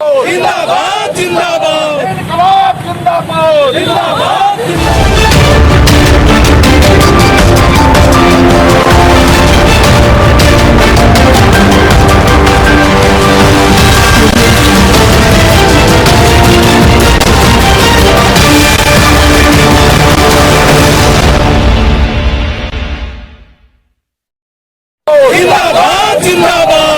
जिंदाबाद जिंदाबाद जिंदाबाद जिंदाबाद जिंदाबाद जिंदाबाद जिंदाबाद जिंदाबाद।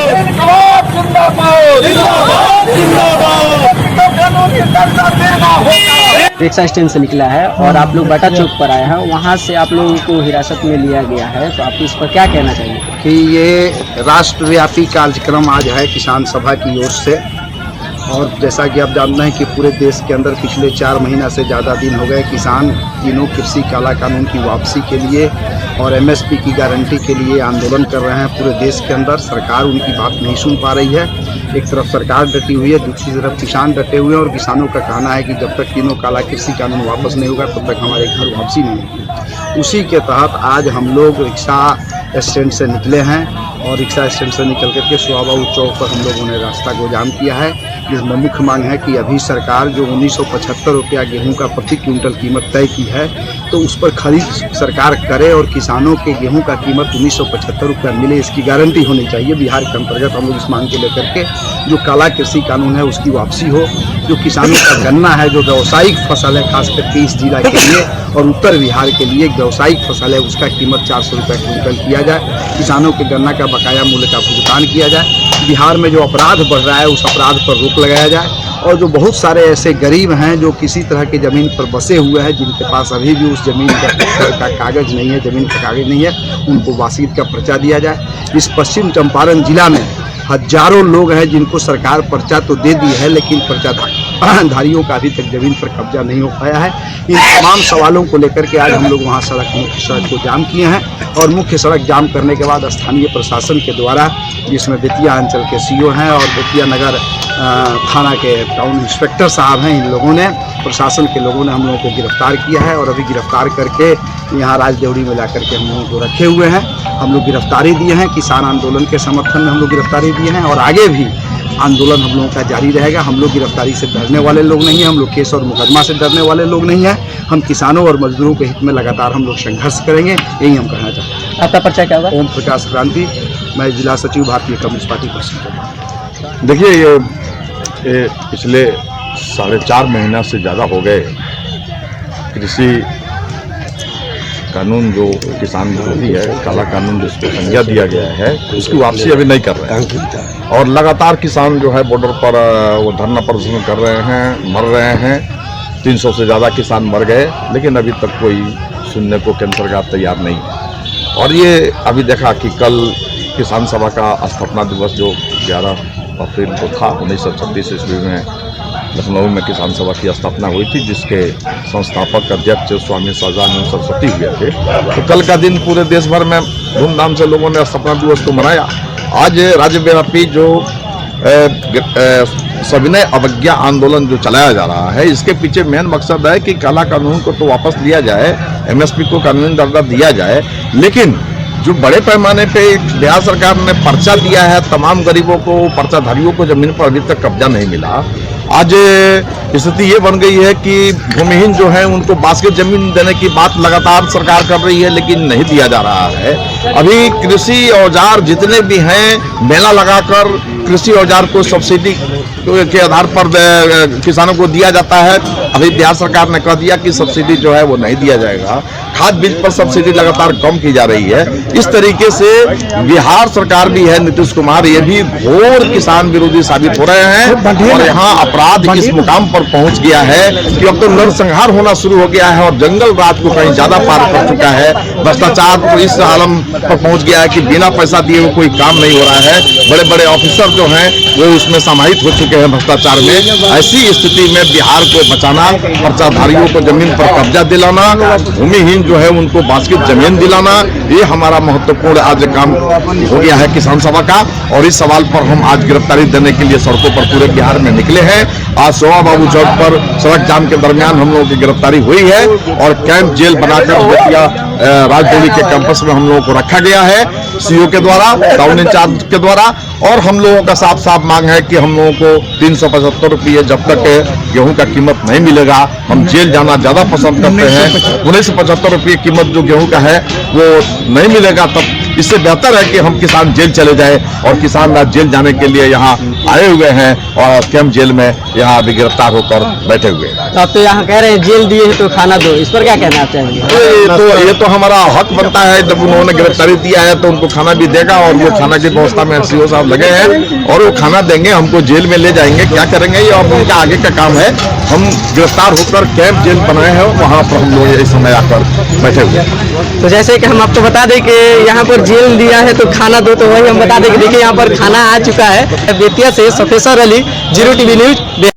रिक्शा स्टैंड से निकला है और आप लोग बाटा चौक पर आए हैं, वहाँ से आप लोगों को हिरासत में लिया गया है, तो आप इस पर क्या कहना चाहिए? कि ये राष्ट्रव्यापी कार्यक्रम आज है किसान सभा की ओर से, और जैसा कि आप जानते हैं कि पूरे देश के अंदर पिछले 4 महीना से ज़्यादा दिन हो गए किसान तीनों कृषि काला कानून की वापसी के लिए और एमएसपी की गारंटी के लिए आंदोलन कर रहे हैं। पूरे देश के अंदर सरकार उनकी बात नहीं सुन पा रही है। एक तरफ सरकार डटी हुई है, दूसरी तरफ किसान डटे हुए हैं, और किसानों का कहना है कि जब तक तीनों काला कृषि कानून वापस नहीं होगा तब तक हमारे घर वापसी नहीं होगी। उसी के तहत आज हम लोग रिक्शा स्टैंड से निकले हैं और रिक्शा स्टैंड से निकल करके सुहाबाऊ चौक पर हम लोगों ने रास्ता को जाम किया है, जिसमें मुख्य मांग है कि अभी सरकार जो 1975 रुपया गेहूं का प्रति क्विंटल कीमत तय की है, तो उस पर खरीद सरकार करे और किसानों के गेहूं का कीमत 1975 रुपया मिले, इसकी गारंटी होनी चाहिए। बिहार के अंतर्गत हम लोग इस मांग को लेकर के जो काला कृषि कानून है उसकी वापसी हो, जो किसानों का गन्ना है जो व्यावसायिक फसल है खास करके इस जिला के लिए और उत्तर बिहार के लिए एक व्यावसायिक फसल है, उसका कीमत 400 रुपये क्विंटल किया जाए। किसानों के गन्ना का बकाया मूल्य का भुगतान किया जाए। बिहार में जो अपराध बढ़ रहा है उस अपराध पर रोक लगाया जाए, और जो बहुत सारे ऐसे गरीब हैं जो किसी तरह की ज़मीन पर बसे हुए हैं, जिनके पास अभी भी उस ज़मीन का कागज़ नहीं है, ज़मीन का कागज़ नहीं है, उनको वासीत का पर्चा दिया जाए। इस पश्चिम चंपारण जिला में हजारों लोग हैं जिनको सरकार पर्चा तो दे दी है, लेकिन पर्चाधारियों का अभी तक ज़मीन पर कब्जा नहीं हो पाया है। इन तमाम सवालों को लेकर के आज हम लोग वहाँ मुख्य सड़क को जाम किए हैं, और मुख्य सड़क जाम करने के बाद स्थानीय प्रशासन के द्वारा, जिसमें बेतिया अंचल के सीओ हैं और बेतिया नगर थाना के टाउन इंस्पेक्टर साहब हैं, इन लोगों ने, प्रशासन के लोगों ने हम लोगों को गिरफ्तार किया है, और अभी गिरफ्तार करके यहाँ राजदेवड़ी में ला करके हम लोगों को रखे हुए हैं। हम लोग गिरफ्तारी दिए हैं, किसान आंदोलन के समर्थन में हम लोग गिरफ्तारी दिए हैं, और आगे भी आंदोलन हम लोगों का जारी रहेगा। हम लोग गिरफ्तारी से डरने वाले लोग नहीं हैं, हम लोग केस और मुकदमा से डरने वाले लोग नहीं हैं। हम किसानों और मजदूरों के हित में लगातार हम लोग संघर्ष करेंगे, यही हम कहना चाहते हैं। आपका पर्चा क्या होगा? ओम प्रकाश क्रांति, मैं जिला सचिव भारतीय कम्युनिस्ट पार्टी पश्चिम। देखिए, ये पिछले 4.5 महीना से ज़्यादा हो गए कृषि कानून जो किसान विरोधी है, काला कानून जिसको संज्ञा दिया गया है, उसकी वापसी अभी नहीं कर रहे हैं, और लगातार किसान जो है बॉर्डर पर वो धरना प्रदर्शन कर रहे हैं, मर रहे हैं। 300 से ज़्यादा किसान मर गए, लेकिन अभी तक कोई सुनने को केंद्र सरकार तैयार नहीं है। और ये अभी देखा कि कल किसान सभा का स्थापना दिवस जो 11 अप्रैल को था 1936 ईस्वी में लखनऊ में किसान सभा की स्थापना हुई थी, जिसके संस्थापक अध्यक्ष स्वामी सदानंद सरस्वती हुए थे। तो कल का दिन पूरे देश भर में धूमधाम से लोगों ने स्थापना दिवस को मनाया। आज राज्यव्यापी जो सविनय अवज्ञा आंदोलन जो चलाया जा रहा है, इसके पीछे मेन मकसद है कि काला कानून को तो वापस लिया जाए, एमएसपी को कानूनी दर्जा दिया जाए, लेकिन जो बड़े पैमाने पे बिहार सरकार ने पर्चा दिया है तमाम गरीबों को, पर्चाधारियों को जमीन पर अभी तक कब्जा नहीं मिला। आज स्थिति ये बन गई है कि भूमिहीन जो है उनको बास्केट जमीन देने की बात लगातार सरकार कर रही है, लेकिन नहीं दिया जा रहा है। अभी कृषि औजार जितने भी हैं, मेला लगाकर कृषि औजार को सब्सिडी के आधार पर किसानों को दिया जाता है। अभी बिहार सरकार ने कह दिया कि सब्सिडी जो है वो नहीं दिया जाएगा। खाद बीज पर सब्सिडी लगातार कम की जा रही है। इस तरीके से बिहार सरकार भी है, नीतीश कुमार, ये भी घोर किसान विरोधी साबित हो रहे हैं, और यहाँ अपराध इस मुकाम पर पहुंच गया है कि अब तो नरसंहार होना शुरू हो गया है और जंगल राज को कहीं ज्यादा पार कर चुका है। भ्रष्टाचार तो इस आलम पर पहुंच गया है कि बिना पैसा दिए हुए कोई काम नहीं हो रहा है। बड़े बड़े ऑफिसर जो हैं वो उसमें समाहित हो चुके हैं भ्रष्टाचार में। ऐसी स्थिति में बिहार को बचाना, पर्चाधारियों को जमीन पर कब्जा दिलाना, भूमिहीन जो है उनको बास्केट जमीन दिलाना, ये हमारा महत्वपूर्ण आज काम हो गया है किसान सभा का। और इस सवाल पर हम आज गिरफ्तारी देने के लिए सड़कों पर पूरे बिहार में निकले हैं। आज सोहा बाबू चौक पर सड़क जाम के दरमियान हम लोगों की गिरफ्तारी हुई है और कैंप जेल बनाकर बेतिया राजधानी के कैंपस में हम लोगों को रखा गया है सीओ के द्वारा, टाउन इंचार्ज के द्वारा। और हम लोगों का साफ साफ मांग है कि हम लोगों को 375 रुपये जब तक गेहूं का कीमत नहीं मिलेगा हम जेल जाना ज्यादा पसंद करते हैं। 1975 रुपये कीमत जो गेहूं का है वो नहीं मिलेगा, तब इससे बेहतर है कि हम किसान जेल चले जाए। और किसान आज जेल जाने के लिए यहाँ आए हुए हैं और कैंप जेल में यहाँ अभी गिरफ्तार होकर बैठे हुए हैं। तो आप तो यहाँ कह रहे हैं जेल दिए हैं तो खाना दो, इस पर क्या कहना आप चाहेंगे? ये तो हमारा हक बनता है, जब उन्होंने गिरफ्तारी दिया है तो उनको खाना भी देगा और वो खाना की व्यवस्था में सीओ साहब लगे हैं और वो खाना देंगे, हमको जेल में ले जाएंगे। क्या करेंगे ये अब उनका आगे का काम है। हम गिरफ्तार होकर कैंप जेल बनाए हैं, वहाँ पर हम लोग इस समय आकर बैठे हुए हैं। तो जैसे कि हम आपको बता दें कि यहाँ पर जेल दिया है तो खाना दो, तो वही हम बता दें कि देखिए यहाँ पर खाना आ चुका है। बेतिया से सफेसर अली, जीरो टीवी न्यूज।